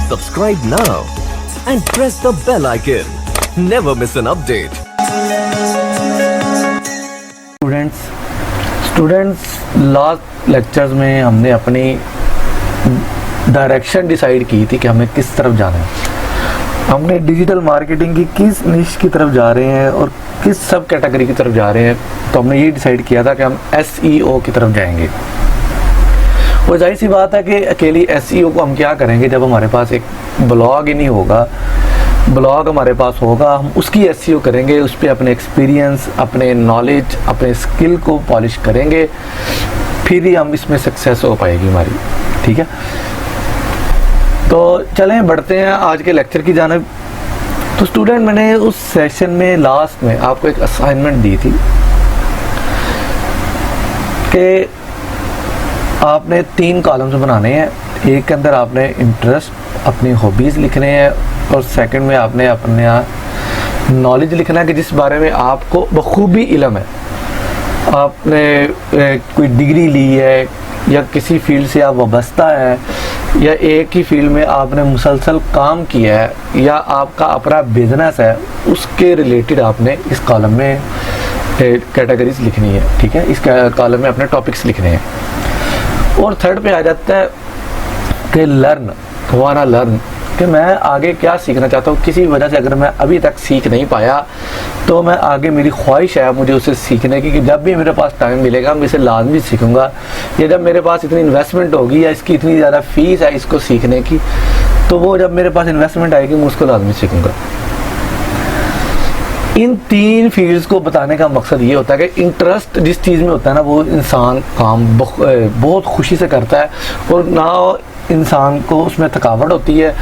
Subscribe now and press the bell icon. Never miss an update. Students last lectures में हमने अपनी direction decide की थी कि हमें किस तरफ जाना है। हमने डिजिटल मार्केटिंग की किस निश की तरफ जा रहे हैं और किस सब कैटेगरी की तरफ जा रहे हैं। तो हमने ये डिसाइड किया था कि हम SEO की तरफ जाएंगे। वो जाहिर सी बात है कि अकेली SEO को हम क्या करेंगे जब हमारे पास एक ब्लॉग ही नहीं होगा। ब्लॉग हमारे पास होगा, हम उसकी SEO करेंगे, उस पर अपने एक्सपीरियंस, अपने नॉलेज, अपने स्किल को पॉलिश करेंगे, फिर ही हम इसमें सक्सेस हो पाएगी हमारी। ठीक है, तो चलें बढ़ते हैं आज के लेक्चर की जानिब। तो स्टूडेंट, मैंने उस सेशन में लास्ट में आपको एक असाइनमेंट दी थी कि आपने 3 कॉलम्स बनाने हैं। एक के अंदर आपने इंटरेस्ट, अपनी हॉबीज़ लिखने हैं, और सेकंड में आपने अपना नॉलेज लिखना है कि जिस बारे में आपको बखूबी इल्म है। आपने कोई डिग्री ली है या किसी फील्ड से आप वाबस्ता है या एक ही फील्ड में आपने मुसलसल काम किया है या आपका अपना बिजनेस है, उसके रिलेटेड आपने इस कॉलम में कैटेगरीज लिखनी है। ठीक है, इस कॉलम में अपने टॉपिक्स लिखने हैं। और थर्ड पे आ जाता है कि लर्न, वाना लर्न, कि मैं आगे क्या सीखना चाहता हूँ। किसी वजह से अगर मैं अभी तक सीख नहीं पाया तो मैं आगे, मेरी ख्वाहिश है मुझे उसे सीखने की कि जब भी मेरे पास टाइम मिलेगा मैं इसे लाजमी सीखूंगा, या जब मेरे पास इतनी इन्वेस्टमेंट होगी या इसकी इतनी ज़्यादा फीस है इसको सीखने की, तो वो जब मेरे पास इन्वेस्टमेंट आएगी मैं उसको लाजमी सीखूंगा। इन 3 फील्ड्स को बताने का मकसद ये होता है कि इंटरेस्ट जिस चीज़ में होता है ना, वो इंसान काम बहुत खुशी से करता है और ना इंसान को उसमें थकावट होती है।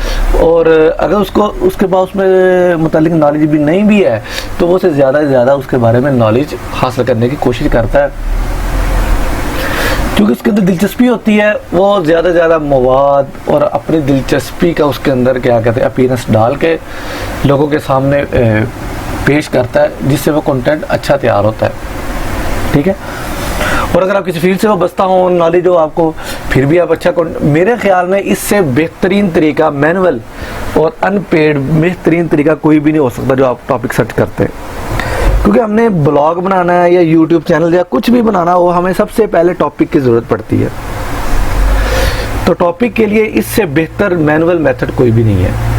और अगर उसको उसके पास उसमें मुतालिक नॉलेज भी नहीं भी है तो वो उसे ज़्यादा से ज़्यादा उसके बारे में नॉलेज हासिल करने की कोशिश करता है, क्योंकि उसके अंदर दिलचस्पी होती है। वो ज़्यादा से ज़्यादा मवाद और अपनी दिलचस्पी का उसके अंदर क्या कहते हैं अपीयरेंस डाल के लोगों के सामने पेश करता है, जिससे वो कंटेंट अच्छा तैयार होता है। ठीक है, और अगर आप किसी फील्ड से वाबस्ता हो, नॉलेज हो आपको, फिर भी आप अच्छा मेरे ख्याल में इससे बेहतरीन तरीका मैनुअल और अनपेड बेहतरीन तरीका कोई भी नहीं हो सकता जो आप टॉपिक सर्च करते हैं। क्योंकि हमने ब्लॉग बनाना है या यूट्यूब चैनल या कुछ भी बनाना हो, हमें सबसे पहले टॉपिक की ज़रूरत पड़ती है। तो टॉपिक के लिए इससे बेहतर मैनुअल मेथड कोई भी नहीं है।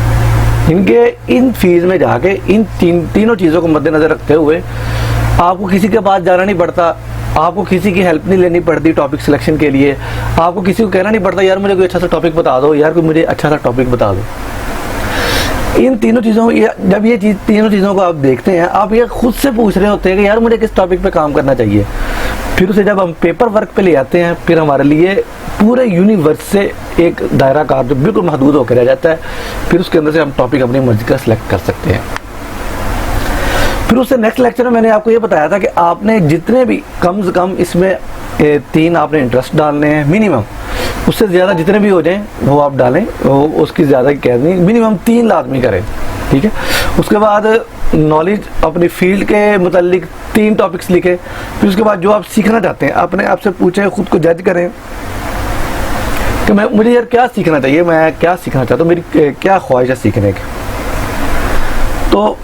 इनके इन फील्ड में जाके इन तीनों चीज़ों को मद्देनज़र रखते हुए आपको किसी के पास जाना नहीं पड़ता, आपको किसी की हेल्प नहीं लेनी पड़ती टॉपिक सिलेक्शन के लिए, आपको किसी को कहना नहीं पड़ता यार मुझे कोई अच्छा सा टॉपिक बता दो, यार कोई मुझे अच्छा सा टॉपिक बता दो। इन तीनों चीज़ों जब ये तीनों चीज़ों को आप देखते हैं, आप ये खुद से पूछ रहे होते हैं कि यार मुझे किस टॉपिक पे काम करना चाहिए। फिर उसे जब हम पेपर वर्क पे ले आते हैं, फिर हमारे लिए पूरे यूनिवर्स से एक दायरा कार जो बिल्कुल महदूद होकर रह जाता है, फिर उसके अंदर से हम टॉपिक अपनी मर्जी का सिलेक्ट कर सकते हैं। फिर उससे नेक्स्ट लेक्चर में मैंने आपको ये बताया था कि आपने जितने भी कम से कम इसमें 3 आपने इंटरेस्ट डालने हैं मिनिमम, उससे ज़्यादा जितने भी हो जाएं वो आप डालें, वो उसकी ज़्यादा कह नहीं, मिनिमम 3 लाजमी करें। ठीक है, उसके बाद नॉलेज अपनी फील्ड के मुतालिक 3 टॉपिक्स लिखें। फिर उसके बाद जो आप सीखना चाहते हैं अपने आप से पूछें, खुद को जज करें कि मुझे यार क्या सीखना चाहिए, मैं क्या सीखना चाहता हूँ, मेरी क्या ख्वाहिश है सीखने की। तो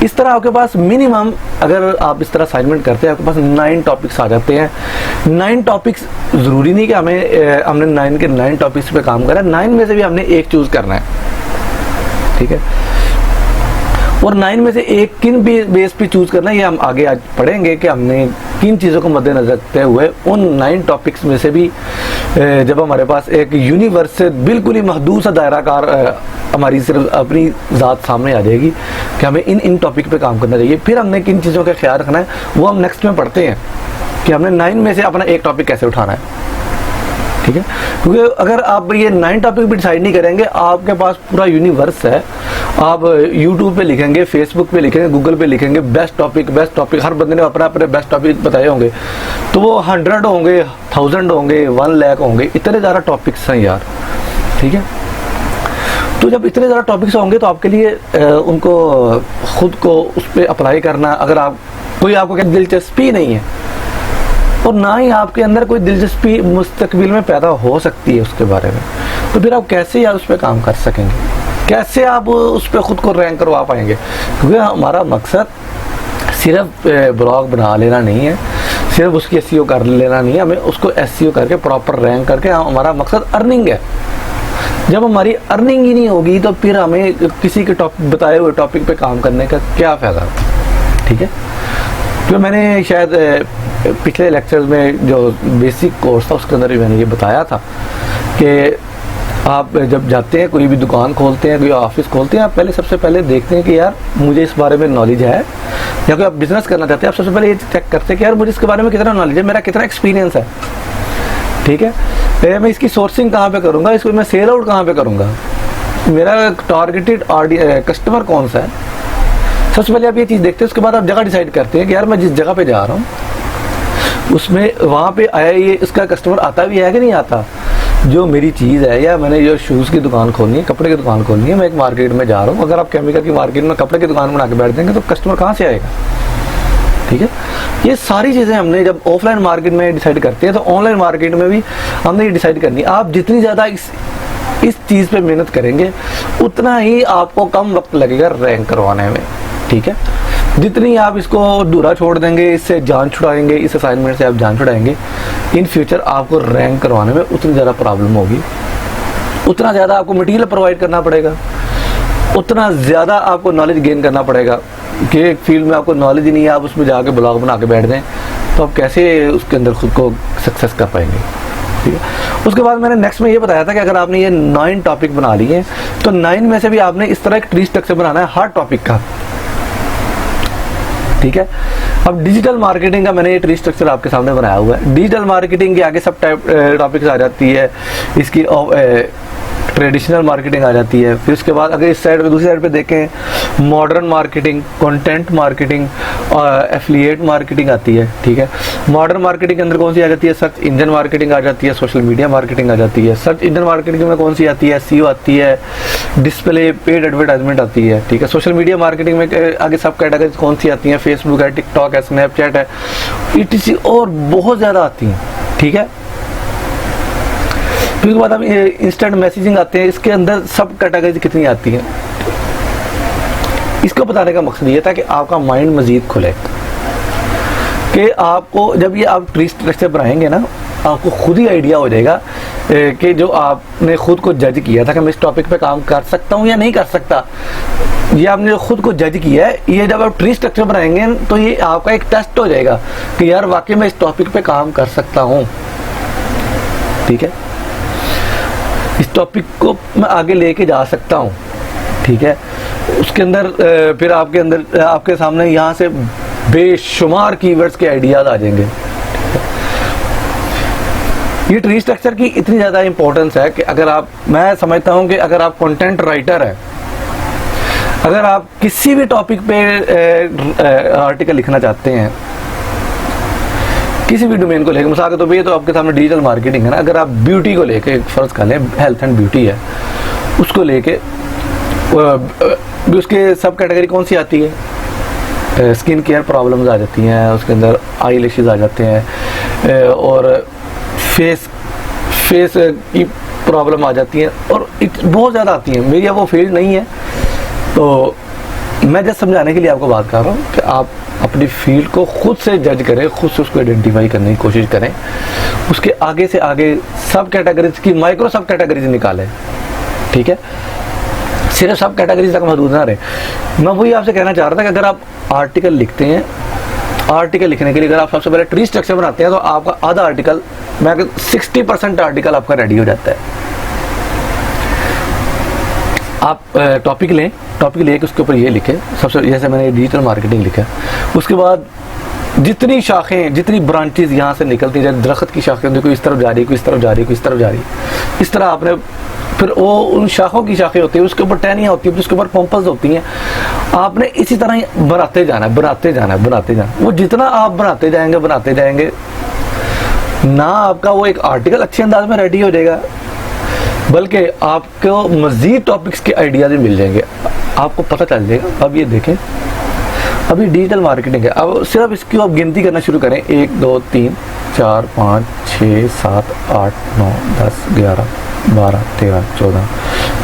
इस तरह आपके पास मिनिमम, अगर आप इस तरह असाइनमेंट करते हैं, आपके पास 9 टॉपिक्स आ जाते हैं। 9 टॉपिक्स ज़रूरी नहीं कि हमने 9 के 9 टॉपिक्स पे काम करा, 9 में से भी हमने एक चूज़ करना है। ठीक है, और 9 में से एक किन बेस पे चूज़ करना है ये हम आगे आज पढ़ेंगे कि हमने किन चीज़ों को मद्देनजर रखते हुए उन 9 टॉपिक्स में से भी जब हमारे पास एक यूनिवर्स से बिल्कुल ही महदूद सा दायरा कार हमारी सिर्फ अपनी ज़ात सामने आ जाएगी कि हमें इन टॉपिक पे काम करना चाहिए। फिर हमने किन चीज़ों का ख्याल रखना है वो हम नेक्स्ट में पढ़ते हैं कि हमने 9 में से अपना एक टॉपिक कैसे उठाना है। ठीक है, क्योंकि अगर आप ये 9 टॉपिक भी डिसाइड नहीं करेंगे, आपके पास पूरा यूनिवर्स है। आप यूट्यूब पे लिखेंगे, फेसबुक पे लिखेंगे, गूगल पे लिखेंगे बेस्ट टॉपिक, हर बंदे ने अपना अपने बेस्ट टॉपिक बताए होंगे, तो वो 100 होंगे, 1000 होंगे, 1 लाख होंगे, इतने ज़्यादा टॉपिक्स हैं यार। ठीक है, तो जब इतने ज़्यादा टॉपिक्स होंगे तो आपके लिए उनको खुद को उस पर अप्लाई करना, अगर आप कोई आपको क्या दिलचस्पी नहीं है और ना ही आपके अंदर कोई दिलचस्पी मुस्तकबिल में पैदा हो सकती है उसके बारे में, तो फिर आप कैसे यार उस पर काम कर सकेंगे, कैसे आप उस पर खुद को रैंक करवा पाएंगे? क्योंकि हमारा मकसद सिर्फ ब्लॉग बना लेना नहीं है, सिर्फ उसकी एसईओ कर लेना नहीं है, हमें उसको एसईओ करके प्रॉपर रैंक करके हमारा मकसद अर्निंग है। जब हमारी अर्निंग ही नहीं होगी तो फिर हमें किसी के बताए हुए टॉपिक पे काम करने का क्या फ़ायदा? ठीक है, तो मैंने शायद पिछले लेक्चर्स में जो बेसिक कोर्स था उसके अंदर भी मैंने ये बताया था कि आप जब जाते हैं कोई भी दुकान खोलते हैं, कोई ऑफिस खोलते हैं, आप पहले सबसे पहले देखते हैं कि यार मुझे इस बारे में नॉलेज है, या कोई आप बिजनेस करना चाहते हैं आप सबसे पहले ये चेक करते हैं कि यार मुझे इसके बारे में कितना नॉलेज है, मेरा कितना एक्सपीरियंस है। ठीक है, मैं इसकी सोर्सिंग कहाँ पे करूँगा, इसको मैं सेल आउट कहाँ पे करूँगा, मेरा टारगेटेड कस्टमर कौन सा है। सबसे पहले आप ये चीज़ देखते हैं, उसके बाद आप जगह डिसाइड करते हैं कि यार मैं जिस जगह पे जा रहा हूँ उसमें वहाँ पे आया ये इसका कस्टमर आता भी है कि नहीं आता। जो मेरी चीज़ है, या मैंने जो शूज़ की दुकान खोलनी है, कपड़े की दुकान खोलनी है, मैं एक मार्केट में जा रहा हूँ, अगर आप केमिकल की मार्केट में कपड़े की दुकान बना के बैठ देंगे तो कस्टमर कहाँ से आएगा? ठीक है, ये सारी चीज़ें हमने जब ऑफलाइन मार्केट में डिसाइड करते हैं तो ऑनलाइन मार्केट में भी हमने ये डिसाइड करनी है। आप जितनी ज़्यादा इस चीज़ पे मेहनत करेंगे उतना ही आपको कम वक्त लगेगा रैंक करवाने में। ठीक है, जितनी आप इसको अधूरा छोड़ देंगे, इससे जान छुड़ाएंगे, इस असाइनमेंट से आप जान छुड़ाएंगे, इन फ्यूचर आपको रैंक करवाने में उतनी ज़्यादा प्रॉब्लम होगी, उतना ज़्यादा आपको मटेरियल प्रोवाइड करना पड़ेगा, उतना ज़्यादा आपको नॉलेज गेन करना पड़ेगा कि एक फील्ड में आपको नॉलेज ही नहीं है, आप उसमें जाके ब्लॉग बना के बैठ दें तो आप कैसे उसके अंदर खुद को सक्सेस कर पाएंगे। ठीक है, उसके बाद मैंने नेक्स्ट में ये बताया था कि अगर आपने ये 9 टॉपिक बना लिए तो 9 में से भी आपने इस तरह एक ट्री स्ट्रक्चर बनाना है हर टॉपिक का। ठीक है, अब डिजिटल मार्केटिंग का मैंने ये ट्री स्ट्रक्चर आपके सामने बनाया हुआ है। डिजिटल मार्केटिंग के आगे सब टाइप टॉपिक्स आ जाती है, इसकी ट्रेडिशनल मार्केटिंग आ जाती है। फिर उसके बाद अगर इस साइड पे दूसरी साइड पे देखें मॉडर्न मार्केटिंग, कंटेंट मार्केटिंग और एफिलिएट मार्केटिंग आती है। ठीक है, मॉडर्न मार्केटिंग के अंदर कौन सी आ जाती है? सर्च इंजन मार्केटिंग आ जाती है, सोशल मीडिया मार्केटिंग आ जाती है। सर्च इंजन मार्केटिंग में कौन सी आती है? एसईओ आती है, डिस्प्ले, पेड एडवर्टाइजमेंट आती है। ठीक है, सोशल मीडिया मार्केटिंग में आगे सब कैटेगरी कौन सी आती हैं? फेसबुक है, टिकटॉक है, स्नैपचैट है, ईटीसी और बहुत ज़्यादा आती हैं। ठीक है, फिर उसके बाद हम इंस्टेंट मैसेजिंग आते हैं, इसके अंदर सब कैटेगरी कितनी आती हैं। इसको बताने का मकसद ये था कि आपका माइंड मजीद खुले, कि आपको जब ये आप ट्री स्ट्रक्चर बनाएंगे ना आपको खुद ही आइडिया हो जाएगा कि जो आपने खुद को जज किया था कि मैं इस टॉपिक पे काम कर सकता हूँ या नहीं कर सकता, ये आपने जो खुद को जज किया है, ये जब आप ट्री स्ट्रक्चर बनाएंगे तो ये आपका एक टेस्ट हो जाएगा कि यार वाकई मैं इस टॉपिक पे काम कर सकता हूँ। ठीक है, इस टॉपिक को मैं आगे लेके जा सकता हूँ। ठीक है, उसके अंदर फिर आपके सामने यहाँ से बेशुमार कीवर्ड्स के आइडियाज आ जाएंगे। ये ट्री स्ट्रक्चर की इतनी ज़्यादा इंपॉर्टेंस है कि मैं समझता हूँ कि अगर आप कंटेंट राइटर है, अगर आप किसी भी टॉपिक पे आर्टिकल लिखना चाहते हैं, किसी भी डोमेन को लेकर, मिसाल के तो ये तो आपके सामने डिजिटल मार्केटिंग है ना, अगर आप ब्यूटी को लेके फर्ज कर लें, हेल्थ एंड ब्यूटी है, उसको लेके उसके सब कैटेगरी कौन सी आती है? स्किन केयर प्रॉब्लम्स आ जाती हैं, उसके अंदर आई लैशेस आ जाते हैं और फेस की प्रॉब्लम आ जाती है और बहुत ज़्यादा आती हैं। मेरी वो फील्ड नहीं है तो मैं जस्ट समझाने के लिए आपको बात कर रहा हूँ कि आप अपनी फील्ड को खुद से जज करें, खुद से उसको आइडेंटिफाई करने की कोशिश करें, उसके आगे से आगे सब कैटेगरीज की माइक्रो सब कैटेगरीज निकालें। ठीक है, सिर्फ सब कैटेगरीज तक महदूद ना रहे। मैं वही आपसे कहना चाह रहा था कि अगर आप आर्टिकल लिखते हैं, आर्टिकल लिखने के लिए अगर आप सबसे पहले ट्री स्ट्रक्चर बनाते हैं तो आपका आधा आर्टिकल, मैं 60% आर्टिकल आपका रेडी हो जाता है। आप टॉपिक लें, टॉपिक लेके उसके ऊपर ये लिखें, सबसे जैसे मैंने डिजिटल मार्केटिंग लिखा है, उसके बाद जितनी शाखें, जितनी ब्रांचेज यहाँ से निकलती हैं, दरख्त की शाखें होती है, कोई इस तरफ जा रही है, कोई इस तरफ जा रही है, कोई इस तरफ जा रही है, इस तरह आपने फिर वो उन शाखों की शाखें होती है, उसके ऊपर टहनियाँ होती है, उसके ऊपर पंपल्स होती हैं, आपने इसी तरह ही बनाते जाना है, बनाते जाना है, बनाते जाना। वो जितना आप बनाते जाएंगे ना आपका वो एक आर्टिकल अच्छे अंदाज में रेडी हो जाएगा, बल्कि आपको मज़ीद टॉपिक्स के आइडियाज़ भी मिल जाएंगे, आपको पता चल जाएगा। अब ये देखें, अभी डिजिटल मार्केटिंग है, अब सिर्फ इसकी आप गिनती करना शुरू करें, 1 2 3 4 5 6, 7, 8, 9, 10, 11, 12, 13, 14,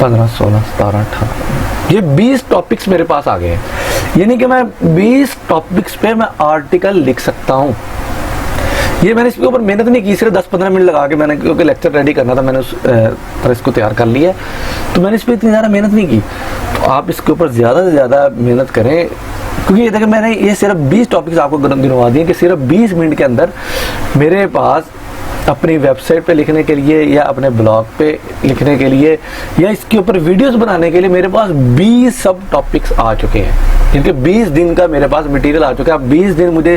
15, 16, 17, 18, ये 20 टॉपिक्स मेरे पास आ गए हैं। यानी कि मैं 20 टॉपिक्स पे मैं आर्टिकल लिख सकता हूँ। ये मैंने इसके ऊपर मेहनत नहीं की, सिर्फ 10-15 मिनट लगा के मैंने, क्योंकि लेक्चर रेडी करना था, मैंने उस तरह इसको तैयार कर लिया, तो मैंने इस पर इतनी ज़्यादा मेहनत नहीं की। तो आप इसके ऊपर ज़्यादा से ज़्यादा मेहनत करें, क्योंकि ये देखिए मैंने ये सिर्फ 20 टॉपिक्स आपको गिनवा दिए कि सिर्फ 20 मिनट के अंदर मेरे पास अपनी वेबसाइट पे लिखने के लिए या अपने ब्लॉग पे लिखने के लिए या इसके ऊपर वीडियोस बनाने के लिए मेरे पास 20 सब टॉपिक्स आ चुके हैं, जिनके 20 दिन का मेरे पास मटेरियल आ चुका है। अब 20 दिन मुझे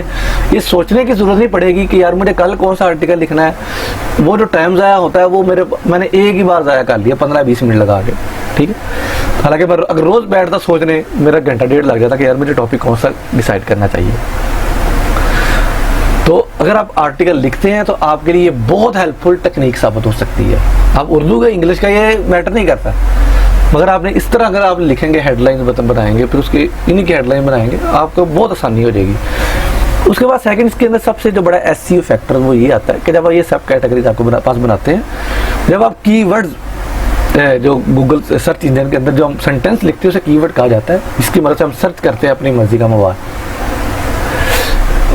ये सोचने की ज़रूरत नहीं पड़ेगी कि यार मुझे कल कौन सा आर्टिकल लिखना है। वो जो टाइम ज़ाया होता है वो मैंने एक ही बार ज़ाया कर लिया 15-20 मिनट लगा के, ठीक है। हालांकि अगर रोज़ बैठता सोचने मेरा घंटा डेढ़ लग जाता कि यार मुझे टॉपिक कौन सा डिसाइड करना चाहिए। तो अगर आप आर्टिकल लिखते हैं तो आपके लिए बहुत हेल्पफुल टेक्निक साबित हो सकती है। आप उर्दू का इंग्लिश का ये मैटर नहीं करता, मगर आपने इस तरह अगर आप लिखेंगे, हेडलाइन बनाएंगे, फिर उसकी इन्हीं की हेडलाइन बनाएंगे, आपको बहुत आसानी हो जाएगी। उसके बाद सेकंड इसके अंदर सबसे जो बड़ा एसईओ फैक्टर वो ये आता है कि जब आप ये सब कैटेगरीज आपको पास बनाते हैं, जब आप कीवर्ड्स जो गूगल सर्च इंजन के अंदर जो हम सेंटेंस लिखते हैं उसे कीवर्ड कहा जाता है, इसकी मदद से हम सर्च करते हैं अपनी मर्जी का मवाद।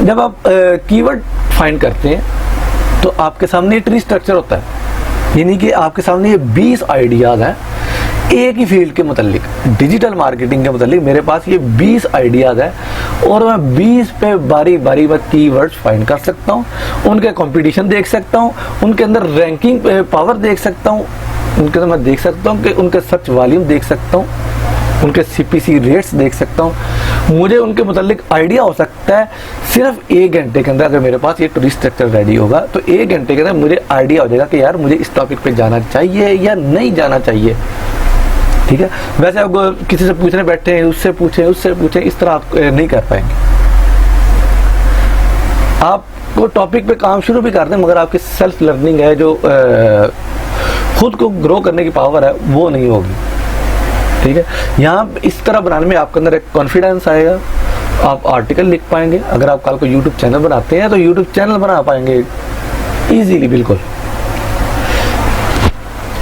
जब आप कीवर्ड फाइंड करते हैं तो आपके सामने ट्री स्ट्रक्चर होता है, यानी कि आपके सामने ये 20 आइडियाज़ हैं एक ही फील्ड के मुतालिक, डिजिटल मार्केटिंग के मुतालिक मेरे पास ये 20 आइडियाज़ हैं और मैं 20 पे बारी बारी में कीवर्ड्स फाइंड कर सकता हूँ, उनके कंपटीशन देख सकता हूँ, उनके अंदर रैंकिंग पावर देख सकता हूँ, उनके अंदर मैं देख सकता हूँ कि उनके सर्च वॉल्यूम देख सकता हूँ, उनके CPC रेट्स देख सकता हूँ। मुझे उनके मुतालिक आइडिया हो सकता है सिर्फ 1 घंटे के अंदर। अगर मेरे पास ये ट्री स्ट्रक्चर रेडी होगा तो 1 घंटे के अंदर मुझे आइडिया हो जाएगा कि यार मुझे इस टॉपिक पे जाना चाहिए या नहीं जाना चाहिए, ठीक है। वैसे आप किसी से पूछने बैठे हैं, उससे पूछें, इस तरह आप नहीं कर पाएंगे। आपको टॉपिक पे काम शुरू भी कर दें, मगर आपकी सेल्फ लर्निंग है, जो खुद को ग्रो करने की पावर है, वो नहीं होगी, ठीक है। यहाँ इस तरह बनाने में आपके अंदर एक कॉन्फिडेंस आएगा, आप आर्टिकल लिख पाएंगे। अगर आप कल को यूट्यूब चैनल बनाते हैं तो यूट्यूब चैनल बना पाएंगे इजीली, बिल्कुल।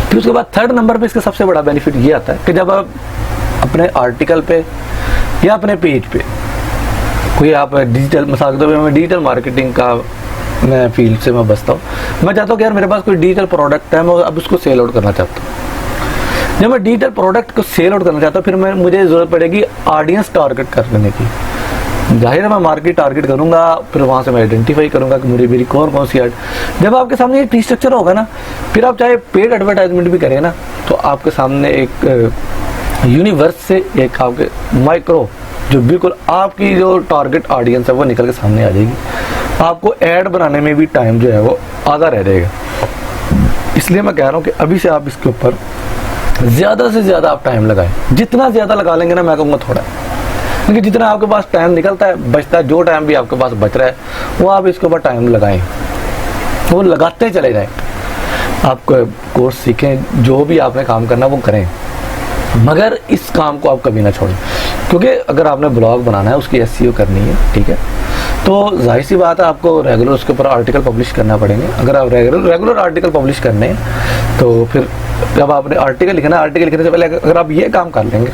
फिर उसके बाद थर्ड नंबर पे इसका सबसे बड़ा बेनिफिट ये आता है कि जब आप अपने आर्टिकल पे या अपने पेज पे कोई आप डिजिटल, मिसाल के तौर पे मैं डिजिटल मार्केटिंग का मैं फील्ड से मैं बसता हूँ, मैं चाहता हूँ कि यार मेरे पास कोई डिजिटल प्रोडक्ट है, मैं अब उसको सेल आउट करना चाहता हूँ। जब मैं डिजिटल प्रोडक्ट को सेल आउट करना चाहता हूँ, फिर मुझे ज़रूरत पड़ेगी ऑडियंस टारगेट करने की। जाहिर है मैं मार्केट टारगेट करूँगा, फिर वहाँ से मैं आइडेंटिफाई करूँगा कि मेरी कौन सी ऐड। जब आपके सामने ये ट्री स्ट्रक्चर होगा ना, फिर आप चाहे पेड एडवर्टाइजमेंट भी करें ना, तो आपके सामने एक यूनिवर्स से एक आपके माइक्रो, जो बिल्कुल आपकी जो टारगेट ऑडियंस है वो निकल के सामने आ जाएगी। आपको ऐड बनाने में भी टाइम जो है वो आधा रह जाएगा। इसलिए मैं कह रहा हूँ कि अभी से आप इसके ऊपर ज़्यादा से ज़्यादा आप टाइम लगाएं। जितना ज़्यादा लगा लेंगे ना, मैं कहूँगा थोड़ा, क्योंकि जितना आपके पास टाइम निकलता है, बचता है, जो टाइम भी आपके पास बच रहा है वो आप इसके ऊपर टाइम लगाएं, वो लगाते चले जाएं। आप कोर्स सीखें, जो भी आपने काम करना वो करें, मगर इस काम को आप कभी ना छोड़ें। क्योंकि अगर आपने ब्लॉग बनाना है, उसकी SEO करनी है, ठीक है, तो जाहिर सी बात है आपको रेगुलर उसके ऊपर आर्टिकल पब्लिश करना पड़ेंगे। अगर आप रेगुलर आर्टिकल पब्लिश करने हैं तो फिर जब आपने आर्टिकल लिखना है, आर्टिकल लिखने से पहले अगर आप ये काम कर लेंगे,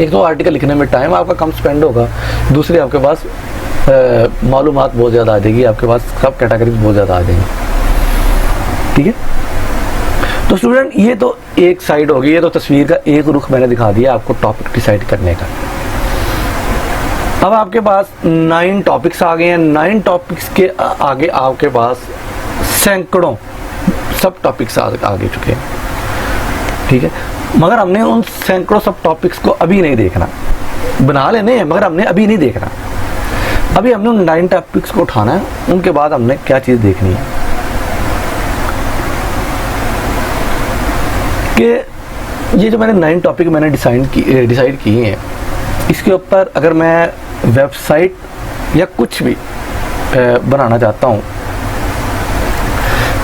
एक तो आर्टिकल लिखने में टाइम आपका कम स्पेंड होगा, दूसरी आपके पास मालूमात बहुत ज़्यादा आ जाएगी, आपके पास सब कैटेगरीज बहुत ज़्यादा आ जाएंगी, ठीक है। तो स्टूडेंट, ये तो एक साइड होगी, ये तो तस्वीर का एक रुख मैंने दिखा दिया आपको टॉपिक डिसाइड करने का। अब आपके पास 9 टॉपिक्स आ गए हैं। 9 टॉपिक्स के आगे आपके पास सैकड़ों सब टॉपिक्स आगे चुके हैं, ठीक है, मगर हमने उन सैकड़ों सब टॉपिक्स को अभी नहीं देखना। बना लेने हैं मगर हमने अभी नहीं देखना। अभी हमने उन 9 टॉपिक्स को उठाना है, उनके बाद हमने क्या चीज़ देखनी है कि ये जो मैंने 9 टॉपिक मैंने डिसाइड किए हैं, इसके ऊपर अगर मैं वेबसाइट या कुछ भी बनाना चाहता हूँ,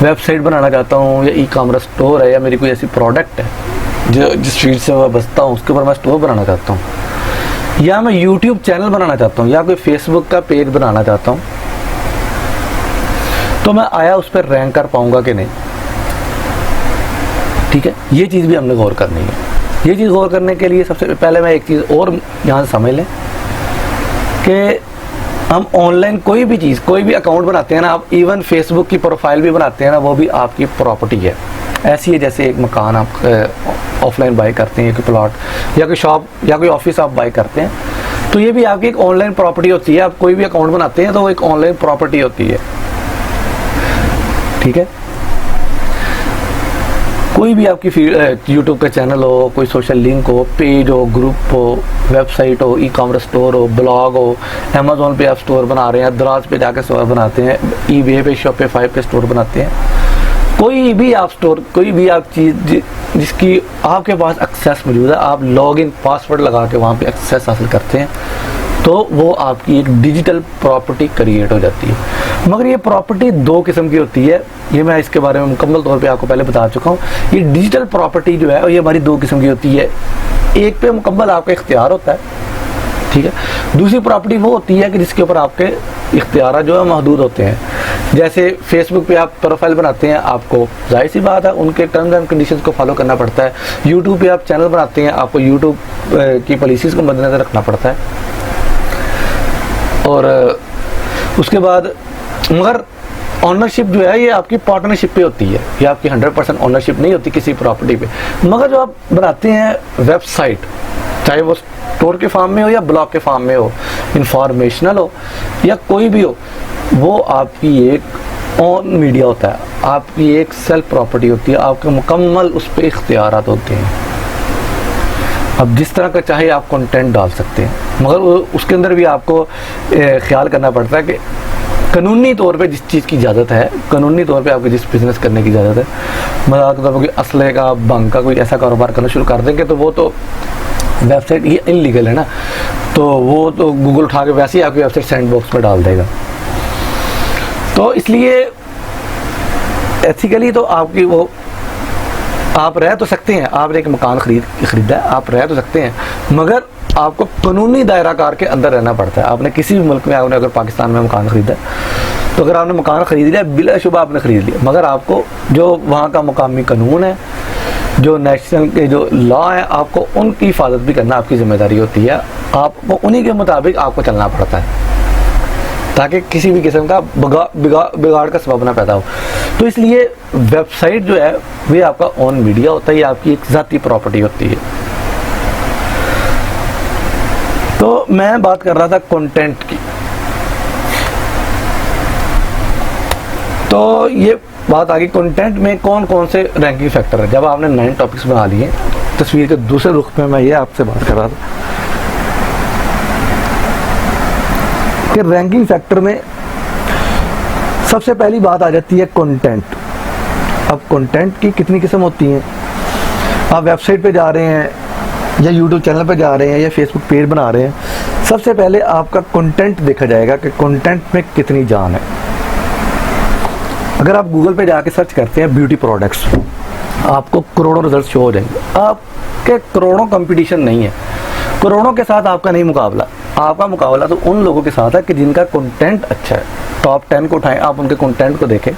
वेबसाइट बनाना चाहता हूँ या ई-कॉमर्स स्टोर है या मेरी कोई ऐसी प्रोडक्ट है जो जिस फील्ड से मैं बसता हूँ उसके ऊपर मैं स्टोर बनाना चाहता हूँ, या मैं यूट्यूब चैनल बनाना चाहता हूँ या कोई फेसबुक का पेज बनाना चाहता हूँ, तो मैं आया उस पर रैंक कर पाऊंगा कि नहीं। ठीक है, ये चीज़ भी हमने गौर करनी है। ये चीज़ गौर करने के लिए सबसे पहले मैं एक चीज़ और यहाँ से समझ लें कि हम ऑनलाइन कोई भी चीज़, कोई भी अकाउंट बनाते हैं ना, आप इवन फेसबुक की प्रोफाइल भी बनाते हैं ना, वो भी आपकी प्रॉपर्टी है। ऐसी है जैसे एक मकान आप ऑफलाइन बाई करते हैं, कोई प्लॉट या कोई शॉप या कोई ऑफिस आप बाई करते हैं, तो ये भी आपकी एक ऑनलाइन प्रॉपर्टी होती है। आप कोई भी अकाउंट बनाते हैं तो वो एक ऑनलाइन प्रॉपर्टी होती है। ठीक है, कोई भी आपकी यूट्यूब का चैनल हो, कोई सोशल लिंक हो, पेज हो, ग्रुप हो, वेबसाइट हो, ई कॉमर्स स्टोर हो, ब्लॉग हो, अमेज़ॉन पे आप स्टोर बना रहे हैं, दराज पे जाकर स्टोर बनाते हैं, ईबे पे, शॉपिफाई पे स्टोर बनाते हैं, कोई भी आप स्टोर, कोई भी आप चीज़ जिसकी आपके पास एक्सेस मौजूद है, आप लॉगिन पासवर्ड लगा के वहाँ पे एक्सेस हासिल करते हैं, तो वो आपकी एक डिजिटल प्रॉपर्टी क्रिएट हो जाती है। मगर ये प्रॉपर्टी दो किस्म की होती है, ये मैं इसके बारे में मुकम्मल तौर पे आपको पहले बता चुका हूँ। ये डिजिटल प्रॉपर्टी जो है ये हमारी दो किस्म की होती है। एक पे मुकम्मल आपका इख्तियार होता है, ठीक है। दूसरी प्रॉपर्टी वो होती है कि जिसके ऊपर आपके इख्तियार जो है महदूद होते हैं। जैसे फेसबुक पे आप प्रोफाइल बनाते हैं, आपको जाहिर सी बात है उनके टर्म्स एंड कंडीशंस को फॉलो करना पड़ता है। यूट्यूब पे आप चैनल बनाते हैं, आपको यूट्यूब की पॉलिसीज़ को मद्देनज़र रखना पड़ता है। और उसके बाद मगर ऑनरशिप जो है ये आपकी पार्टनरशिप पे होती है, ये आपकी 100% ऑनरशिप नहीं होती किसी प्रॉपर्टी पे। मगर जो आप बनाते हैं वेबसाइट, चाहे वो स्टोर के फॉर्म में हो या ब्लॉग के फॉर्म में हो, इंफॉर्मेशनल हो या कोई भी हो, वो आपकी एक ऑन मीडिया होता है, आपकी एक सेल्फ प्रॉपर्टी होती है, आपके मुकम्मल उस पर इख्तियारात होते हैं। अब जिस तरह का चाहे आप कंटेंट डाल सकते हैं, मगर उसके अंदर भी आपको ख्याल करना पड़ता है कि कानूनी तौर पे जिस चीज़ की इजाज़त है, कानूनी तौर पे आपको जिस बिज़नेस करने की इजाज़त है, मतलब के तौर पर कोई असले का, बंक का कोई ऐसा कारोबार करना शुरू कर देंगे तो वो तो वेबसाइट ये इलीगल है ना, तो वो तो गूगल उठा के वैसे ही आपकी वेबसाइट सैंडबॉक्स में डाल देगा। तो इसलिए एथिकली तो आपकी वो आप रह तो सकते हैं, आपने एक मकान खरीदा है, आप रह तो सकते हैं, मगर आपको कानूनी दायरा कार के अंदर रहना पड़ता है। आपने किसी भी मुल्क में, आपने अगर पाकिस्तान में मकान ख़रीदा है तो अगर आपने मकान ख़रीद लिया, बिलाशुबा आपने ख़रीद लिया, मगर आपको जो वहाँ का मुकामी कानून है, जो नेशनल के जो लॉ है, आपको उनकी हिफाजत भी करना आपकी ज़िम्मेदारी होती है। आपको उन्हीं के मुताबिक आपको चलना पड़ता है ताकि किसी भी किस्म का बिगाड़ का सबब ना पैदा हो। तो इसलिए वेबसाइट जो है वे आपका ऑन मीडिया होता है, ये आपकी एक ज़ाती प्रॉपर्टी होती है। तो मैं बात कर रहा था कंटेंट की, तो ये बात आ गई कंटेंट में कौन कौन से रैंकिंग फैक्टर है। जब आपने 9 टॉपिक्स बना लिए, तस्वीर के दूसरे रुख में मैं ये आपसे बात कर रहा था कि रैंकिंग फैक्टर में सबसे पहली बात आ जाती है कंटेंट। अब कंटेंट की कितनी किस्म होती हैं। आप वेबसाइट पे जा रहे हैं या यूट्यूब चैनल पे जा रहे हैं या फेसबुक पेज बना रहे हैं, सबसे पहले आपका कंटेंट देखा जाएगा कि कंटेंट में कितनी जान है। अगर आप गूगल पे जाके सर्च करते हैं ब्यूटी प्रोडक्ट्स, आपको करोड़ों रिजल्ट शो हो जाएंगे। आपके करोड़ों कंपटीशन नहीं है, करोड़ों के साथ आपका नहीं मुकाबला। आपका मुकाबला तो उन लोगों के साथ है कि जिनका कंटेंट अच्छा है। टॉप 10 को उठाएं, आप उनके कंटेंट को देखें,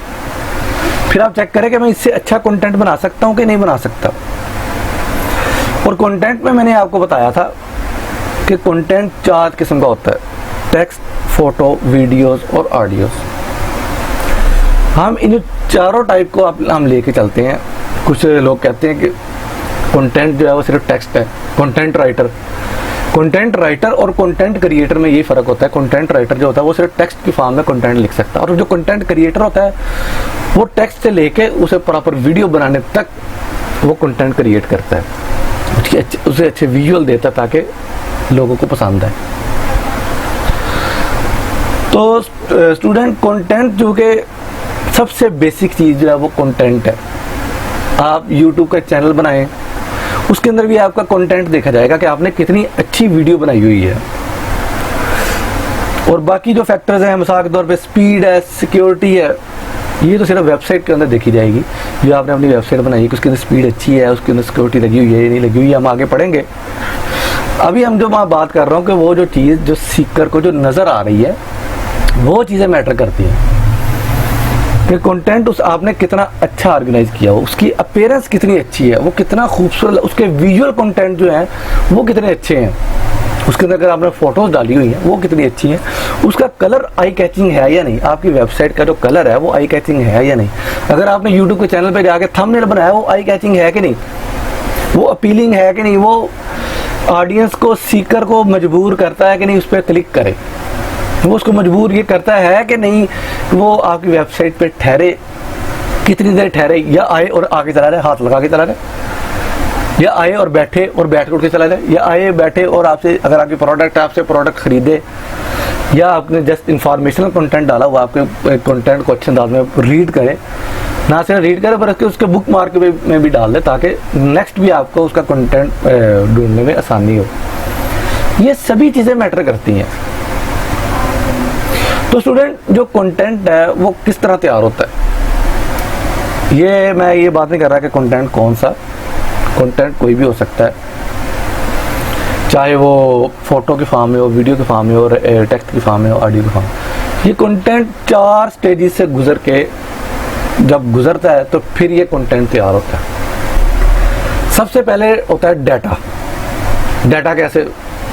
फिर आप चेक करें कि मैं इससे अच्छा कंटेंट बना सकता हूं कि नहीं बना सकता। और कंटेंट में मैंने आपको बताया था कि कंटेंट 4 किस्म का होता है, टेक्स्ट, फोटो, वीडियोस और ऑडियोस। हम इन चारों टाइप को हम लेके चलते हैं। कुछ लोग कहते हैं कि कंटेंट जो है वो सिर्फ टेक्स्ट है। कंटेंट राइटर और कंटेंट क्रिएटर में ये फ़र्क होता है। कंटेंट राइटर जो होता है वो सिर्फ टेक्स्ट की फॉर्म में कंटेंट लिख सकता है, और जो कंटेंट क्रिएटर होता है वो टेक्स्ट से लेके उसे प्रॉपर वीडियो बनाने तक वो कंटेंट क्रिएट करता है, उसे अच्छे विजुअल देता है ताकि लोगों को पसंद आए। तो स्टूडेंट, कंटेंट जो कि सबसे बेसिक चीज़ जो है वो कंटेंट है। आप यूट्यूब का चैनल बनाएं, उसके अंदर भी आपका कंटेंट देखा जाएगा कि आपने कितनी अच्छी वीडियो बनाई हुई है। और बाकी जो फैक्टर्स हैं, मिसाल के तौर पे स्पीड है, सिक्योरिटी है, ये तो सिर्फ वेबसाइट के अंदर देखी जाएगी। जो आपने अपनी वेबसाइट बनाई कि उसके अंदर स्पीड अच्छी है, उसके अंदर सिक्योरिटी लगी हुई है, नहीं लगी हुई है, हम आगे पढ़ेंगे। अभी हम जो मैं बात कर रहा हूँ कि वो जो चीज़ जो सीकर को जो नज़र आ रही है वो चीज़ें मैटर करती हैं। कि कंटेंट उस आपने कितना अच्छा ऑर्गेनाइज किया हो, उसकी अपीयरेंस कितनी अच्छी है, वो कितना खूबसूरत, उसके विजुअल कंटेंट जो है वो कितने अच्छे हैं, उसके अंदर अगर आपने फोटोज डाली हुई हैं वो कितनी अच्छी हैं, उसका कलर आई कैचिंग है या नहीं, आपकी वेबसाइट का जो कलर है वो आई कैचिंग है या नहीं, अगर आपने यूट्यूब के चैनल पे जाके थंबनेल बनाया वो आई कैचिंग है कि नहीं, वो अपीलिंग है कि नहीं, वो ऑडियंस को, सीकर को मजबूर करता है कि नहीं उस पर क्लिक करे, वो उसको मजबूर ये करता है कि नहीं वो आपकी वेबसाइट पे ठहरे, कितनी देर ठहरे, या आए और आगे चला रहे, हाथ लगा के चला रहे, या आए और बैठे और बैठ के उठ के चला जाए, या आए बैठे और आपसे, अगर आपकी प्रोडक्ट है आपसे प्रोडक्ट खरीदे, या आपने जस्ट इंफॉर्मेशनल कंटेंट डाला हुआ, आपके कंटेंट को अच्छे अंदाज में रीड करे, ना सिर्फ रीड करे बल्कि उसके बुक मार्क में भी डाल दे ताकि नेक्स्ट भी आपको उसका कंटेंट ढूंढने में आसानी हो। ये सभी चीज़ें मैटर करती हैं। तो स्टूडेंट, जो कंटेंट है वो किस तरह तैयार होता है, ये मैं ये बात नहीं कर रहा कि कंटेंट कौन सा, कंटेंट कोई भी हो सकता है, चाहे वो फोटो के फॉर्म में हो, वीडियो के फॉर्म में हो, टेक्स्ट के फॉर्म में हो, ऑडियो के फॉर्म में। ये कंटेंट 4 स्टेजेस से गुजर के जब गुजरता है तो फिर ये कंटेंट तैयार होता है। सबसे पहले होता है डाटा। डाटा कैसे,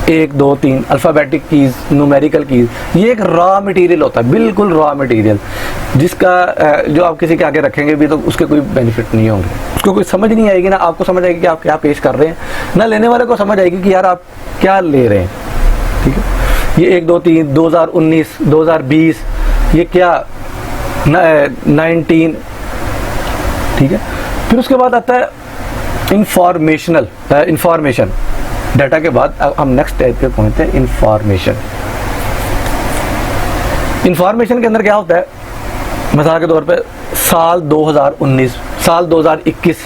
1 2 3 अल्फ़ाबेटिक कीज़, न्यूमेरिकल कीज़, ये एक रॉ मटेरियल होता है, बिल्कुल रॉ मटेरियल, जिसका जो आप किसी के आगे रखेंगे भी तो उसके कोई बेनिफिट नहीं होंगे, उसको कोई समझ नहीं आएगी, ना आपको समझ आएगी कि आप क्या पेश कर रहे हैं, ना लेने वाले को समझ आएगी कि यार आप क्या ले रहे हैं। ठीक है, ये 1 2 3 2019 2020, ये क्या 19, ठीक है। फिर उसके बाद आता है इंफॉर्मेशन। डाटा के बाद अब हम नेक्स्ट स्टेज पे पहुंचते हैं, इंफॉर्मेशन। इंफॉर्मेशन के अंदर क्या होता है, मिसाल के तौर पे साल 2019, साल 2021,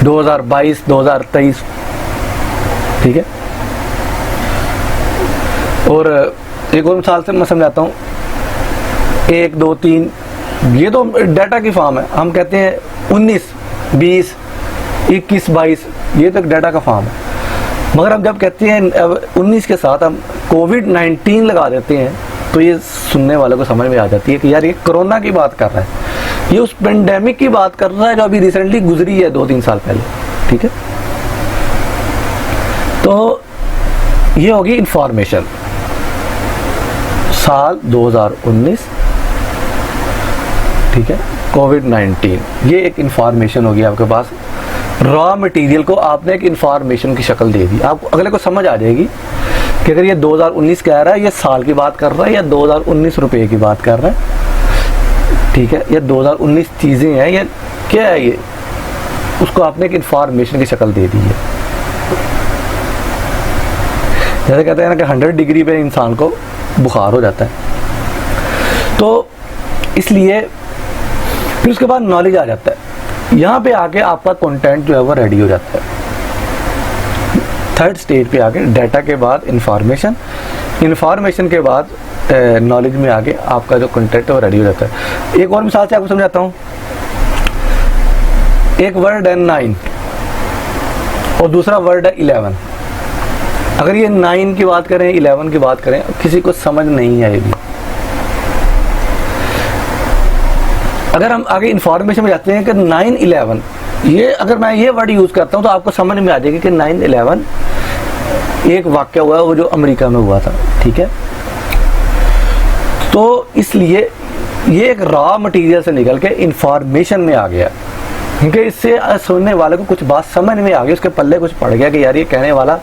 2022, 2023, ठीक है। और एक और मिसाल से मैं समझाता हूँ, 1 2 3, ये तो डाटा की फॉर्म है, हम कहते हैं 19 20 21 22, ये तो डाटा का फॉर्म है। मगर हम जब कहते हैं 19 के साथ हम कोविड-19 लगा देते हैं तो ये सुनने वालों को समझ में आ जाती है कि यार ये कोरोना की बात कर रहा है, ये उस पेंडेमिक की बात कर रहा है जो अभी रिसेंटली गुजरी है 2-3 साल पहले। ठीक है, तो ये होगी इंफॉर्मेशन। साल 2019, ठीक है, कोविड-19, ये एक इंफॉर्मेशन होगी आपके पास। रॉ मटेरियल को आपने एक इंफॉर्मेशन की शक्ल दे दी, आपको अगले को समझ आ जाएगी कि अगर ये 2019 कह रहा है, ये साल की बात कर रहा है या 2019 रुपए की बात कर रहा है। ठीक है, ये 2019 चीज़ें हैं, ये क्या है, ये उसको आपने एक इंफॉर्मेशन की शक्ल दे दी है। जैसे कहते हैं ना कि 100 डिग्री पे इंसान को बुखार हो जाता है, तो इसलिए फिर उसके बाद नॉलेज आ जाता है। यहाँ पे आके आपका कंटेंट जो है वो रेडी हो जाता है। थर्ड स्टेज पे आके डाटा के बाद इंफॉर्मेशन, इंफॉर्मेशन के बाद नॉलेज में आके आपका जो कंटेंट है वो रेडी हो जाता है। एक और मिसाल से आपको समझाता हूँ। एक वर्ड है 9 और दूसरा वर्ड है 11। अगर ये 9 की बात करें, 11 की बात करें, किसी को समझ नहीं आएगी। अगर हम आगे इंफॉर्मेशन में जाते हैं कि 9/11, ये अगर मैं ये वर्ड यूज करता हूं तो आपको समझ में आ जाएगी कि 9/11 एक वाक्य हुआ है वो जो अमेरिका में हुआ था। ठीक है, तो इसलिए ये एक रॉ मटेरियल से निकल के इंफॉर्मेशन में आ गया, क्योंकि इससे सुनने वाले को कुछ बात समझ में आ गई, उसके पल्ले कुछ पड़ गया कि यार ये कहने वाला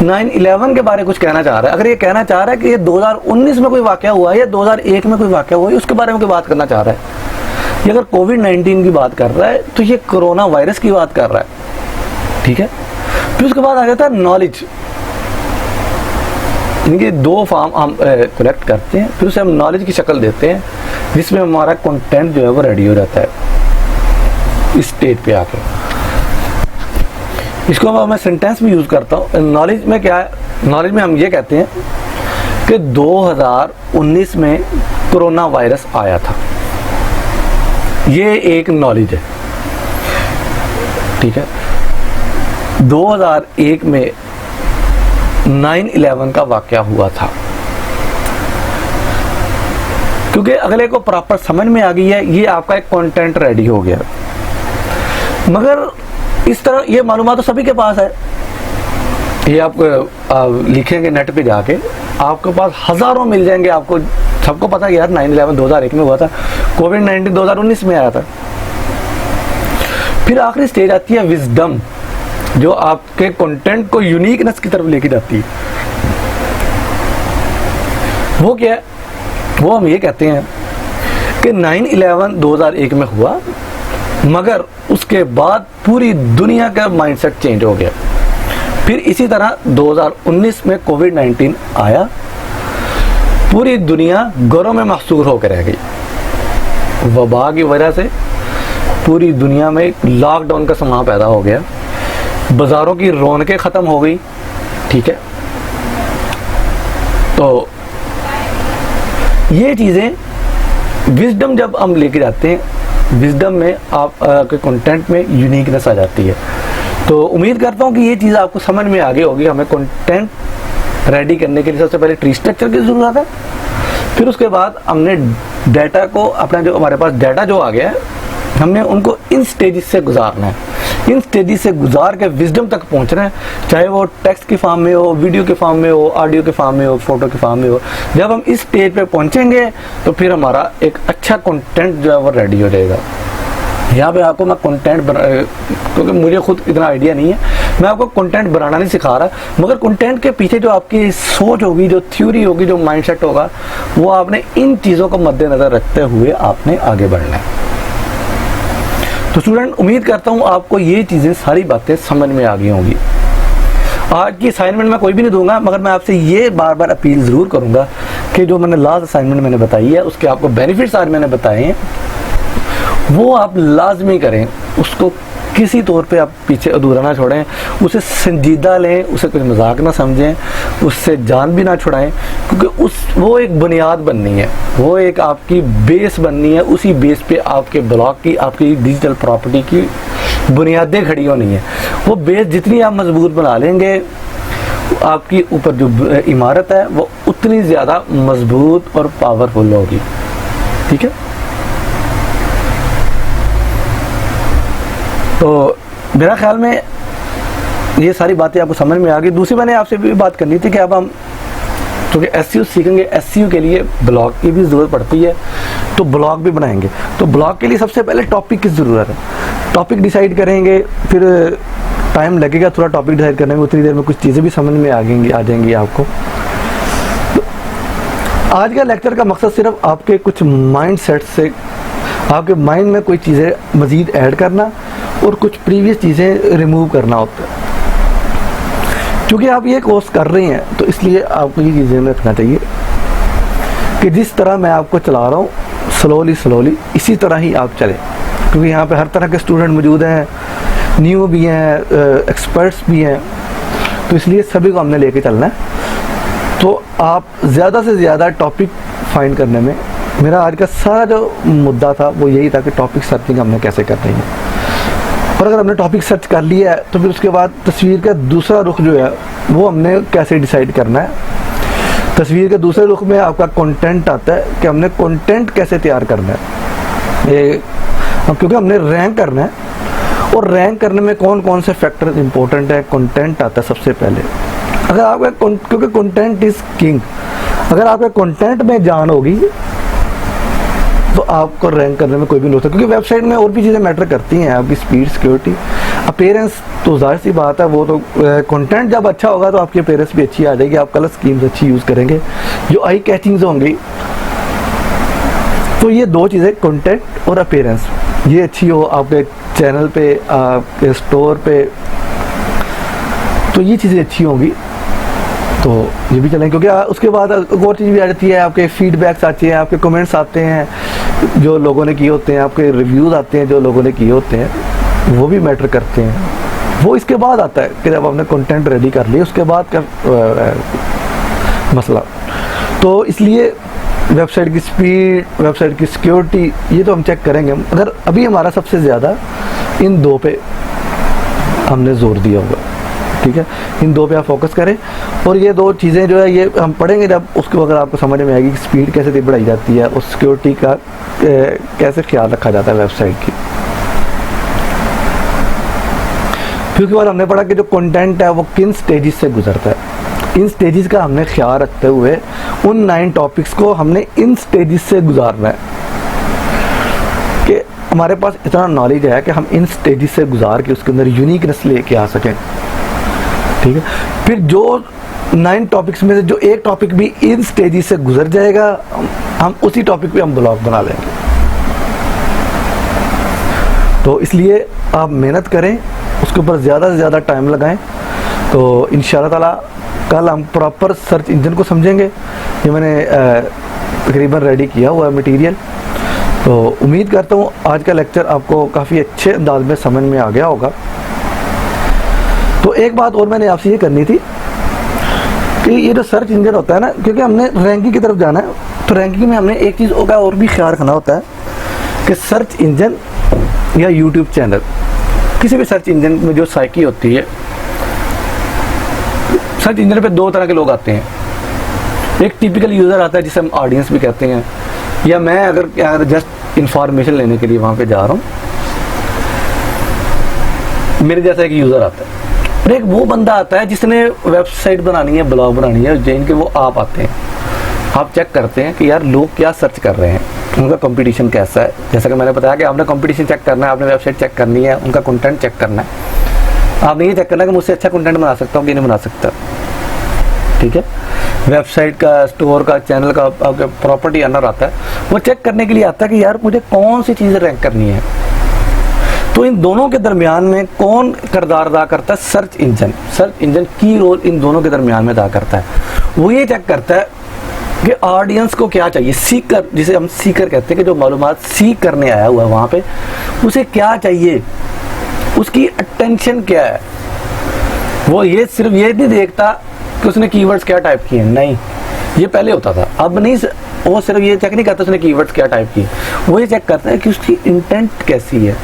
9/11 के बारे में कुछ कहना चाह रहा है। अगर ये कहना चाह रहा है कि ये 2019 में कोई वाक्य हुआ है या 2001 में कोई वाक्य हुआ है, उसके बारे में कोई बात करना चाह रहा है। ये अगर कोविड-19 की बात कर रहा है तो ये कोरोना वायरस की बात कर रहा है। ठीक है, फिर उसके बाद आ जाता है नॉलेज। इनके 2 फॉर्म हम कलेक्ट करते हैं, फिर उसे हम नॉलेज की शक्ल देते हैं, जिसमें हमारा कंटेंट जो है वो रेडी हो जाता है इस स्टेज पे आके। इसको मैं सेंटेंस में यूज करता हूँ। नॉलेज में क्या है, नॉलेज में हम ये कहते हैं कि 2019 में कोरोना वायरस आया था, ये एक नॉलेज है। ठीक है, 2001 में 9/11 का वाकया हुआ था। क्योंकि अगले को प्रॉपर समझ में आ गई है, ये आपका एक कंटेंट रेडी हो गया। मगर इस तरह ये मालूमात तो सभी के पास है, ये आप लिखेंगे नेट पे जाके आपके पास हजारों मिल जाएंगे। आपको सबको पता है यार 9/11 2001 में हुआ था, कोविड-19 2019 में आया था। फिर आखिरी स्टेज आती है विजडम, जो आपके कंटेंट को यूनिकनेस की तरफ लेके जाती है। वो क्या है? वो हम ये कहते हैं कि 9/11 2001 में हुआ, मगर उसके बाद पूरी दुनिया का माइंडसेट चेंज हो गया। फिर इसी तरह 2019 में कोविड-19 आया, पूरी दुनिया घरों में महसूर होकर रह गई। वबा की वजह से पूरी दुनिया में लॉकडाउन का समय पैदा हो गया, बाजारों की रौनकें खत्म हो गई। ठीक है, तो ये चीजें विजडम जब हम लेके जाते हैं, विजडम में आप के कंटेंट में यूनिकनेस आ जाती है। तो उम्मीद करता हूँ कि ये चीज़ आपको समझ में आ गई होगी। हमें कंटेंट रेडी करने के लिए सबसे पहले ट्री स्ट्रक्चर की ज़रूरत है, फिर उसके बाद हमने डाटा को, अपना जो हमारे पास डाटा जो आ गया है, हमने उनको इन स्टेजेस से गुजारना है। इन स्टेजेस से गुजार के विजडम तक पहुंचना है, चाहे वो टेक्स्ट के फॉर्म में हो, वीडियो के फॉर्म में हो, ऑडियो के फॉर्म में हो, फोटो के फॉर्म में हो। जब हम इस स्टेज पे पहुंचेंगे तो फिर हमारा एक अच्छा कंटेंट जो है वो रेडी हो जाएगा। यहाँ पे आपको मैं कंटेंट क्योंकि मुझे खुद इतना आइडिया नहीं है, मैं आपको कंटेंट बनाना नहीं सिखा रहा, मगर कंटेंट के पीछे जो आपकी सोच होगी, जो थ्योरी होगी, जो माइंडसेट होगा, वो आपने इन चीज़ों को मद्देनजर रखते हुए आपने आगे बढ़ना है। तो स्टूडेंट, उम्मीद करता हूँ आपको ये चीज़ें सारी बातें समझ में आ गई होंगी। आज की असाइनमेंट मैं कोई भी नहीं दूंगा, मगर मैं आपसे ये बार बार अपील ज़रूर करूँगा कि जो मैंने लास्ट असाइनमेंट मैंने बताई है, उसके आपको बेनिफिट्स आज मैंने बताए हैं, वो आप लाजमी करें। उसको किसी तौर पे आप पीछे अधूरा ना छोड़ें, उसे संजीदा लें, उसे कुछ मजाक ना समझें, उससे जान भी ना छुड़ाएं, क्योंकि वो एक बुनियाद बननी है, वो एक आपकी बेस बननी है। उसी बेस पे आपके ब्लॉग की, आपकी डिजिटल प्रॉपर्टी की बुनियादें खड़ी होनी है। वो बेस जितनी आप मजबूत बना लेंगे, आपकी ऊपर जो इमारत है वो उतनी ज़्यादा मजबूत और पावरफुल होगी। ठीक है, तो मेरा ख्याल में ये सारी बातें आपको समझ में आ गई। दूसरी मैंने आपसे भी बात करनी थी कि अब हम क्योंकि एसईओ सीखेंगे, एसईओ के लिए ब्लॉग की भी ज़रूरत पड़ती है, तो ब्लॉग भी बनाएंगे। तो ब्लॉग के लिए सबसे पहले टॉपिक की ज़रूरत है। टॉपिक डिसाइड करेंगे, फिर टाइम लगेगा थोड़ा टॉपिक डिसाइड करने में, उतनी देर में कुछ चीज़ें भी समझ में आ जाएंगी आपको। तो आज का लेक्चर का मकसद सिर्फ आपके कुछ माइंड सेट से, आपके माइंड में कोई चीज़ें मज़ीद ऐड करना और कुछ प्रीवियस चीज़ें रिमूव करना होता है। क्योंकि आप ये कोर्स कर रहे हैं, तो इसलिए आपको ये चीज़ें में रखना चाहिए कि जिस तरह मैं आपको चला रहा हूँ, स्लोली इसी तरह ही आप चलें। क्योंकि यहाँ पे हर तरह के स्टूडेंट मौजूद हैं, न्यू भी हैं, एक्सपर्ट्स भी हैं, तो इसलिए सभी को हमने लेके चलना है। तो आप ज़्यादा से ज़्यादा टॉपिक फाइंड करने में, मेरा आज का सारा जो मुद्दा था वो यही था कि टॉपिक सर्चिंग हमने कैसे करनी है। और अगर हमने टॉपिक सर्च कर लिया है, तो फिर उसके बाद तस्वीर का दूसरा रुख जो है वो हमने कैसे डिसाइड करना है। तस्वीर के दूसरे रुख में आपका कंटेंट आता है कि हमने कंटेंट कैसे तैयार करना है। ये क्योंकि हमने रैंक करना है, और रैंक करने में कौन कौन से फैक्टर इंपॉर्टेंट है, कंटेंट आता है सबसे पहले। अगर आपका क्योंकि कंटेंट इज़ किंग, अगर आपके कंटेंट में जान होगी तो आपको रैंक करने में कोई भी नहीं होता। क्योंकि वेबसाइट में और भी चीज़ें मैटर करती हैं, आपकी स्पीड, सिक्योरिटी, अपीयरेंस तो जाहिर सी बात है, वो तो कंटेंट जब अच्छा होगा तो आपकी अपीयरेंस भी अच्छी आ जाएगी, आप कलर स्कीम्स अच्छी यूज़ करेंगे जो आई कैचिंग्स होंगी। तो ये दो चीज़ें, कंटेंट और अपीयरेंस, ये अच्छी हो आपके चैनल पे, आपके स्टोर पे, तो ये चीज़ें अच्छी होंगी तो ये भी चलें। क्योंकि उसके बाद और चीज़ भी आ जाती है, आपके फीडबैक्स आते हैं, आपके कमेंट्स आते हैं जो लोगों ने किए होते हैं, आपके रिव्यूज़ आते हैं जो लोगों ने किए होते हैं, वो भी मैटर करते हैं। वो इसके बाद आता है कि जब आपने कंटेंट रेडी कर लिया, उसके बाद का मसला। तो इसलिए वेबसाइट की स्पीड, वेबसाइट की सिक्योरिटी, ये तो हम चेक करेंगे। अगर अभी हमारा सबसे ज़्यादा इन दो पे हमने जोर दिया होगा, ठीक है, इन दो पे आप फोकस करें। और ये दो चीज़ें जो है ये हम पढ़ेंगे जब, उसके वक्त आपको समझ में आएगी कि स्पीड कैसे बढ़ाई जाती है और सिक्योरिटी का कैसे ख्याल रखा जाता है वेबसाइट की। क्योंकि बाद हमने पढ़ा कि जो कंटेंट है वो किन स्टेजेस से गुजरता है, इन स्टेजेस का हमने ख्याल रखते हुए उन 9 टॉपिक्स को हमने इन स्टेजेस से गुजारना है कि हमारे पास इतना नॉलेज है कि हम इन स्टेजेस से गुजार के उसके अंदर यूनिकनेस लेके आ सकें। ठीक है, फिर जो 9 टॉपिक्स में से जो एक टॉपिक भी इन स्टेजेस से गुजर जाएगा, हम उसी टॉपिक पे हम ब्लॉग बना लेंगे। तो इसलिए आप मेहनत करें, उसके ऊपर ज़्यादा से ज़्यादा टाइम लगाएं। तो इंशाल्लाह ताला कल हम प्रॉपर सर्च इंजन को समझेंगे। ये मैंने तकरीबन रेडी किया हुआ है मटेरियल। तो उम्मीद करता हूँ आज का लेक्चर आपको काफ़ी अच्छे अंदाज में समझ में आ गया होगा। तो एक बात और मैंने आपसे ये करनी थी कि ये जो सर्च इंजन होता है ना, क्योंकि हमने रैंकिंग की तरफ जाना है, तो रैंकिंग में हमने एक चीज़ का और भी ख्याल रखना होता है कि सर्च इंजन या यूट्यूब चैनल, किसी भी सर्च इंजन में जो साइकी होती है, सर्च इंजन पे 2 तरह के लोग आते हैं। एक टिपिकल यूज़र आता है जिसे हम ऑडियंस भी कहते हैं, या मैं अगर जस्ट इंफॉर्मेशन लेने के लिए वहाँ पे जा रहा हूँ, मेरे जैसा एक यूज़र आता है। और एक वो बंदा आता है जिसने वेबसाइट बनानी है, ब्लॉग बनानी है, जिनके वो आप आते हैं, आप चेक करते हैं कि यार लोग क्या सर्च कर रहे हैं, उनका कंपटीशन कैसा है। जैसा कि मैंने बताया कि आपने कंपटीशन चेक करना है, आपने वेबसाइट चेक करनी है, उनका कंटेंट चेक करना है। आपने ये चेक करना है कि मुझसे अच्छा कंटेंट बना सकता हूँ कि नहीं बना सकता। ठीक है, वेबसाइट का, स्टोर का, चैनल का, आपका प्रॉपर्टी अनर आता है, वो चेक करने के लिए आता है कि यार मुझे कौन सी चीज़ रैंक करनी है। तो इन दोनों के दरमियान में कौन किरदार अदा करता है? Search engine. सर्च इंजन की रोल इन दोनों के दरमियान में अदा करता है। वो ये चेक करता है कि ऑडियंस को क्या चाहिए, सीकर, जिसे हम सीकर कहते हैं, कि जो मालूमात सीख करने आया हुआ है वहाँ पे, उसे क्या चाहिए, उसकी अटेंशन क्या है। वो ये सिर्फ ये नहीं देखता कि उसने कीवर्ड्स क्या टाइप किए, नहीं, ये पहले होता था, अब नहीं। वो सिर्फ ये चेक नहीं करता उसने कीवर्ड्स क्या टाइप किए, वो ये चेक करता है कि उसकी इंटेंट कैसी है,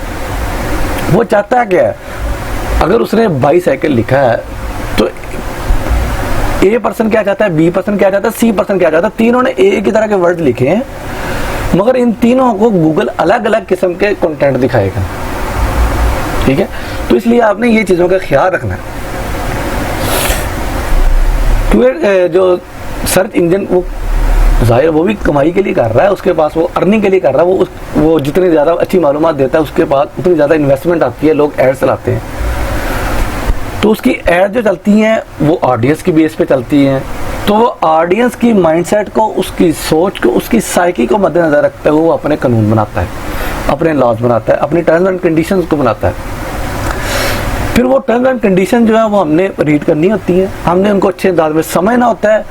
वो चाहता है क्या है। अगर उसने बाईसाइकिल लिखा है तो ए पर्सन क्या चाहता है, बी पर्सन क्या चाहता है, सी पर्सन क्या चाहता है। तीनों ने एक ही तरह के वर्ड लिखे हैं, मगर इन तीनों को गूगल अलग अलग किस्म के कंटेंट दिखाएगा। ठीक है, तो इसलिए आपने ये चीज़ों का ख्याल रखना है। क्योंकि जो सर्च इंजन वो जाहिर वो भी कमाई के लिए कर रहा है, उसके पास वो अर्निंग के लिए कर रहा है। वो जितनी ज़्यादा अच्छी मालूमात देता है उसके पास उतनी ज़्यादा इन्वेस्टमेंट आती है, लोग ऐड चलाते हैं। तो उसकी ऐड जो चलती हैं वो ऑडियंस की बेस पे चलती हैं। तो वो ऑडियंस की माइंडसेट को, उसकी सोच को, उसकी साइकी को मद्देनज़र रखते हुए वो अपने कानून बनाता है, अपने लॉज बनाता है, अपनी टर्म्स एंड कंडीशंस को बनाता है। फिर वो टर्म्स एंड कंडीशन जो है वो हमने रीड करनी होती है, हमने उनको अच्छे अंदाज में समझना होता है।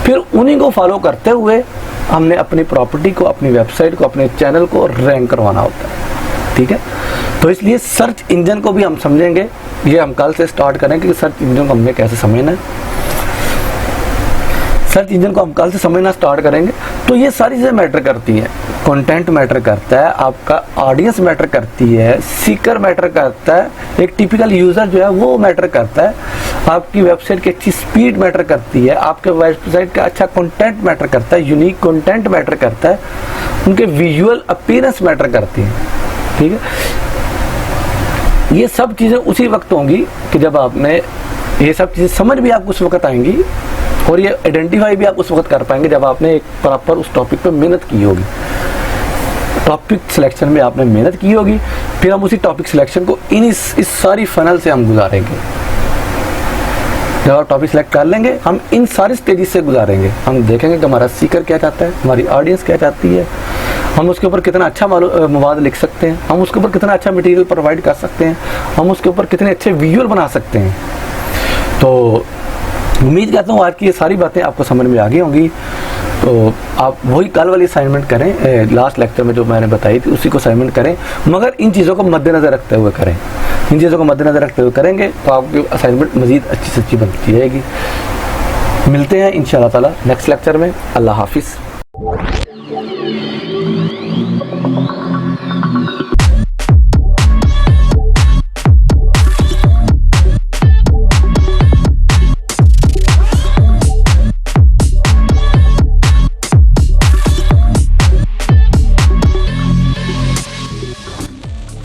फिर उन्हीं को फॉलो करते हुए हमने अपनी प्रॉपर्टी को, अपनी वेबसाइट को, अपने चैनल को रैंक करवाना होता है। ठीक है, तो इसलिए सर्च इंजन को भी हम समझेंगे। ये हम कल से स्टार्ट करेंगे कि सर्च इंजन को हमने कैसे समझना है। सर्च इंजन को हम कल से समझना स्टार्ट करेंगे। तो ये सारी चीज़ें मैटर करती हैं। कंटेंट मैटर करता है, आपका ऑडियंस मैटर करती है, सीकर मैटर करता है, एक टिपिकल यूज़र जो है वो मैटर करता है, आपकी वेबसाइट की अच्छी स्पीड मैटर करती है, आपके वेबसाइट का अच्छा कंटेंट मैटर करता है, यूनिक कंटेंट मैटर करता है, उनके विजुअल अपीयरेंस मैटर करती है। ठीक है, ये सब चीज़ें उसी वक्त होंगी कि जब आपने ये सब चीज़ें समझ भी आपको उस वक्त आएंगी, और ये आइडेंटिफाई भी आप उस वक्त कर पाएंगे जब आपने एक प्रॉपर उस टॉपिक पे मेहनत की होगी। टॉपिक सिलेक्शन में आपने मेहनत की होगी, फिर हम उसी टॉपिक सिलेक्शन को इस सारी फनल से हम गुजारेंगे। जब आप टॉपिक सिलेक्ट कर लेंगे, हम इन सारे स्टेजेस से गुजारेंगे। हम देखेंगे कि हमारा सीकर क्या चाहता है, हमारी ऑडियंस क्या चाहती है, हम उसके ऊपर कितना अच्छा मवाद लिख सकते हैं, हम उसके ऊपर कितना अच्छा मटेरियल प्रोवाइड कर सकते हैं, हम उसके ऊपर कितने अच्छे विजुअल बना सकते हैं। तो उम्मीद करता हूँ आज की ये सारी बातें आपको समझ में आ गई होंगी। तो आप वही कल वाली असाइनमेंट करें, लास्ट लेक्चर में जो मैंने बताई थी उसी को असाइनमेंट करें, मगर इन चीज़ों को मद्देनज़र रखते हुए करें। इन चीज़ों को मद्देनज़र रखते हुए करेंगे तो आपकी असाइनमेंट मज़ीद अच्छी से अच्छी बनती रहेगी। मिलते हैं इंशाअल्लाह ताला नेक्स्ट लेक्चर में। अल्लाह हाफिज़।